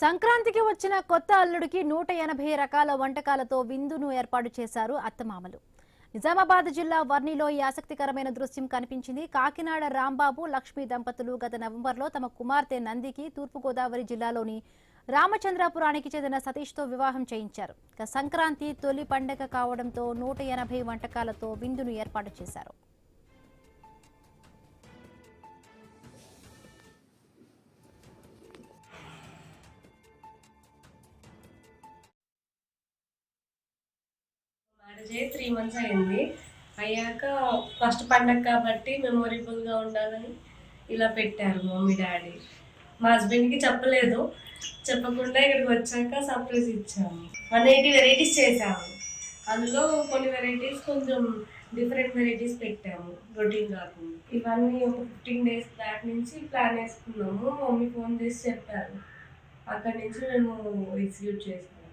సంక్రాంతికి వచ్చిన కొత్త అల్లుడికి 180 రకాల వంటకాలతో విందును ఏర్పాటు చేశారు అత్తమామలు. నిజామాబాద్ జిల్లా వర్ణిలో ఈ ఆసక్తికరమైన దృశ్యం కనిపించింది. కాకినాడ రాంబాబు లక్ష్మి దంపతులు గత నవంబర్లో తమ కుమార్తె నందికి తూర్పుగోదావరి జిల్లాలోని రామచంద్రాపురానికి చెందిన సతీష్తో వివాహం చేయించారు. సంక్రాంతి తొలి పండగ కావడంతో 180 వంటకాలతో విందును ఏర్పాటు చేశారు. మ్యారేజ్ అయ్యి 3 మంత్స్ అయింది. అయ్యాక ఫస్ట్ పండగ కాబట్టి మెమొరబుల్గా ఉండాలని ఇలా పెట్టారు మమ్మీ డాడీ. మా హస్బెండ్కి చెప్పలేదు, చెప్పకుండా ఇక్కడికి వచ్చాక సర్ప్రైజ్ ఇచ్చాము. 180 వెరైటీస్ చేసాము. అందులో కొన్ని వెరైటీస్ కొంచెం డిఫరెంట్ వెరైటీస్ పెట్టాము, రొటీన్ కాకుండా. ఇవన్నీ ఒక 15 days బ్యాక్ నుంచి ప్లాన్ వేసుకున్నాము. మమ్మీ ఫోన్ చేసి చెప్పారు, అక్కడి నుంచి మేము ఎగ్జిక్యూట్ చేసాము.